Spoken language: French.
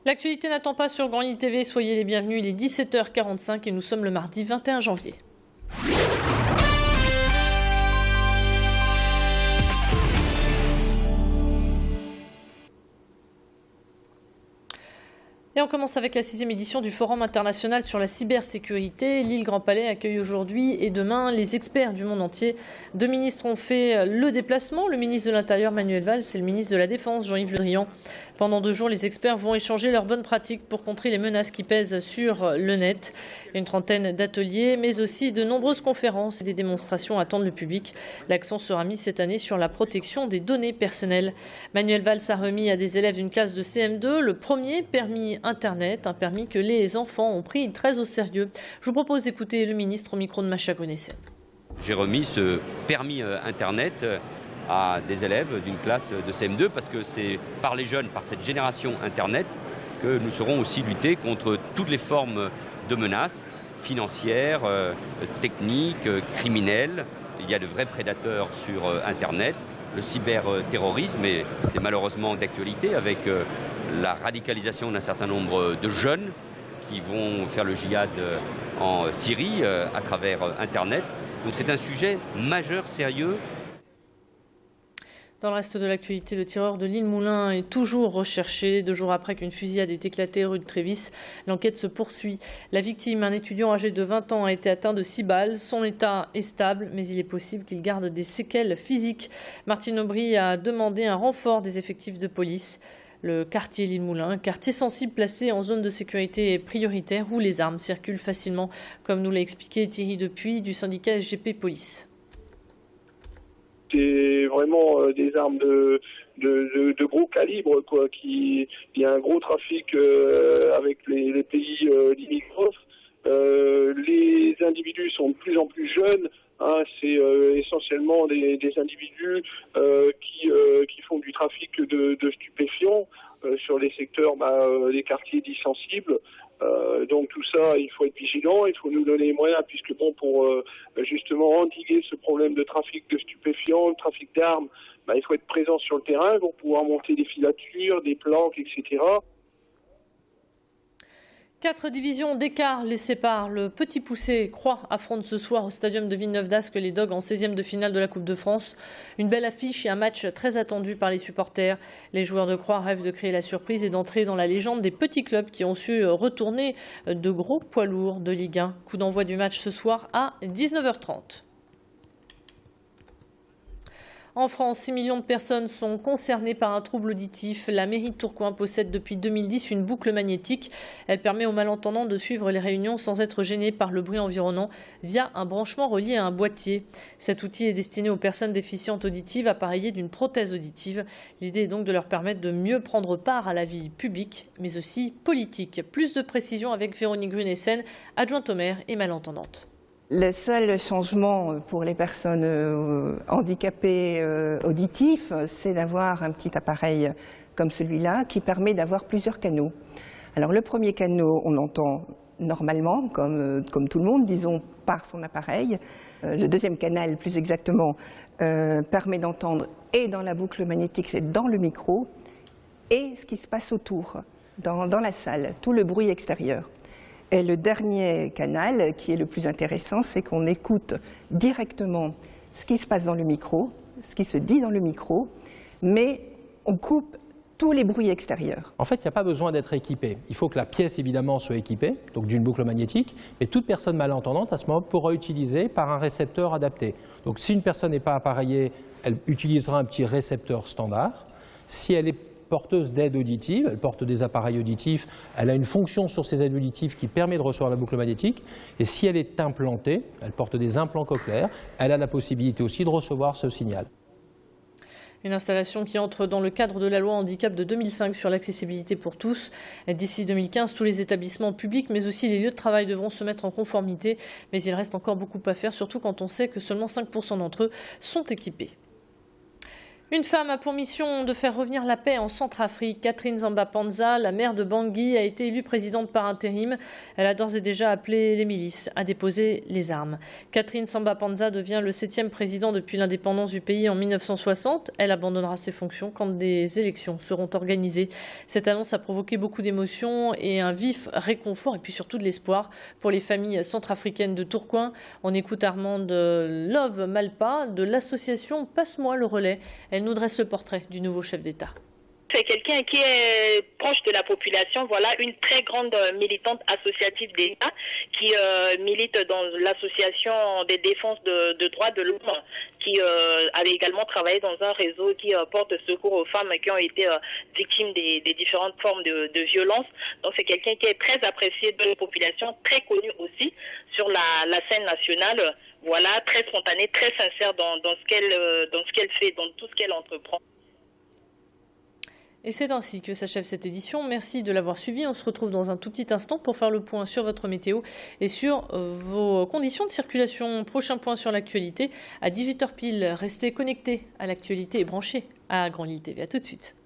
L'actualité n'attend pas sur Grand Lille TV, soyez les bienvenus, il est 17h45 et nous sommes le mardi 21 janvier. Et on commence avec la 6e édition du Forum international sur la cybersécurité. Lille Grand Palais accueille aujourd'hui et demain les experts du monde entier. 2 ministres ont fait le déplacement, le ministre de l'Intérieur Manuel Valls et le ministre de la Défense Jean-Yves Le Drian. Pendant 2 jours, les experts vont échanger leurs bonnes pratiques pour contrer les menaces qui pèsent sur le net. Une trentaine d'ateliers, mais aussi de nombreuses conférences et des démonstrations attendent le public. L'accent sera mis cette année sur la protection des données personnelles. Manuel Valls a remis à des élèves d'une classe de CM2 le premier permis Internet, un permis que les enfants ont pris très au sérieux. Je vous propose d'écouter le ministre au micro de Macha Gonessen. J'ai remis ce permis Internet à des élèves d'une classe de CM2 parce que c'est par les jeunes, par cette génération Internet, que nous saurons aussi lutter contre toutes les formes de menaces financières, techniques, criminelles. Il y a de vrais prédateurs sur Internet. Le cyberterrorisme, et c'est malheureusement d'actualité avec la radicalisation d'un certain nombre de jeunes qui vont faire le djihad en Syrie à travers Internet. Donc c'est un sujet majeur, sérieux. Dans le reste de l'actualité, le tireur de l'île Moulin est toujours recherché. 2 jours après qu'une fusillade ait éclaté rue de Trévis, l'enquête se poursuit. La victime, un étudiant âgé de 20 ans, a été atteint de 6 balles. Son état est stable, mais il est possible qu'il garde des séquelles physiques. Martine Aubry a demandé un renfort des effectifs de police. Le quartier l'île Moulin, quartier sensible placé en zone de sécurité prioritaire où les armes circulent facilement, comme nous l'a expliqué Thierry Depuis du syndicat SGP Police. C'est vraiment des armes de gros calibre, quoi. Il y a un gros trafic avec les pays limitrophes. Les individus sont de plus en plus jeunes. Hein, c'est essentiellement des individus qui font du trafic de stupéfiants sur les secteurs des quartiers dits sensibles. Donc tout ça, il faut être vigilant, il faut nous donner les moyens, puisque pour justement endiguer ce problème de trafic de stupéfiants, de trafic d'armes, il faut être présent sur le terrain pour pouvoir monter des filatures, des planques, etc. 4 divisions d'écart les séparent. Le Petit Poucet Croix affronte ce soir au stadium de Villeneuve-d'Ascq les Dogs en 16e de finale de la Coupe de France. Une belle affiche et un match très attendu par les supporters. Les joueurs de Croix rêvent de créer la surprise et d'entrer dans la légende des petits clubs qui ont su retourner de gros poids lourds de Ligue 1. Coup d'envoi du match ce soir à 19h30. En France, 6 millions de personnes sont concernées par un trouble auditif. La mairie de Tourcoing possède depuis 2010 une boucle magnétique. Elle permet aux malentendants de suivre les réunions sans être gênés par le bruit environnant via un branchement relié à un boîtier. Cet outil est destiné aux personnes déficientes auditives appareillées d'une prothèse auditive. L'idée est donc de leur permettre de mieux prendre part à la vie publique, mais aussi politique. Plus de précisions avec Véronique Grunessen, adjointe au maire et malentendante. Le seul changement pour les personnes handicapées auditifs, c'est d'avoir un petit appareil comme celui-là qui permet d'avoir plusieurs canaux. Alors le premier canal, on l'entend normalement, comme tout le monde, disons par son appareil. Le deuxième canal, plus exactement, permet d'entendre et dans la boucle magnétique, c'est dans le micro, et ce qui se passe autour, dans la salle, tout le bruit extérieur. Et le dernier canal, qui est le plus intéressant, c'est qu'on écoute directement ce qui se passe dans le micro, ce qui se dit dans le micro, mais on coupe tous les bruits extérieurs. En fait, il n'y a pas besoin d'être équipé. Il faut que la pièce, évidemment, soit équipée, donc d'une boucle magnétique, et toute personne malentendante, à ce moment, pourra utiliser par un récepteur adapté. Donc si une personne n'est pas appareillée, elle utilisera un petit récepteur standard. Si elle est porteuse d'aide auditive, elle porte des appareils auditifs, elle a une fonction sur ces aides auditives qui permet de recevoir la boucle magnétique, et si elle est implantée, elle porte des implants cochléaires, elle a la possibilité aussi de recevoir ce signal. Une installation qui entre dans le cadre de la loi handicap de 2005 sur l'accessibilité pour tous. D'ici 2015, tous les établissements publics, mais aussi les lieux de travail devront se mettre en conformité, mais il reste encore beaucoup à faire, surtout quand on sait que seulement 5% d'entre eux sont équipés. Une femme a pour mission de faire revenir la paix en Centrafrique. Catherine Samba-Panza, la maire de Bangui, a été élue présidente par intérim. Elle a d'ores et déjà appelé les milices à déposer les armes. Catherine Samba-Panza devient le 7e président depuis l'indépendance du pays en 1960. Elle abandonnera ses fonctions quand des élections seront organisées. Cette annonce a provoqué beaucoup d'émotions et un vif réconfort et puis surtout de l'espoir pour les familles centrafricaines de Tourcoing. On écoute Armande Love Malpa de l'association Passe-moi le relais. Elle nous dresse le portrait du nouveau chef d'État. C'est quelqu'un qui est proche de la population, voilà, une très grande militante associative d'État qui milite dans l'association des défenses de droits de l'homme, qui avait également travaillé dans un réseau qui porte secours aux femmes qui ont été victimes des différentes formes de violence. Donc c'est quelqu'un qui est très apprécié de la population, très connu aussi sur la scène nationale, voilà, très spontanée, très sincère dans ce qu'elle fait, dans tout ce qu'elle entreprend. Et c'est ainsi que s'achève cette édition. Merci de l'avoir suivi. On se retrouve dans un tout petit instant pour faire le point sur votre météo et sur vos conditions de circulation. Prochain point sur l'actualité à 18h pile. Restez connectés à l'actualité et branchés à Grand Lille TV. À tout de suite.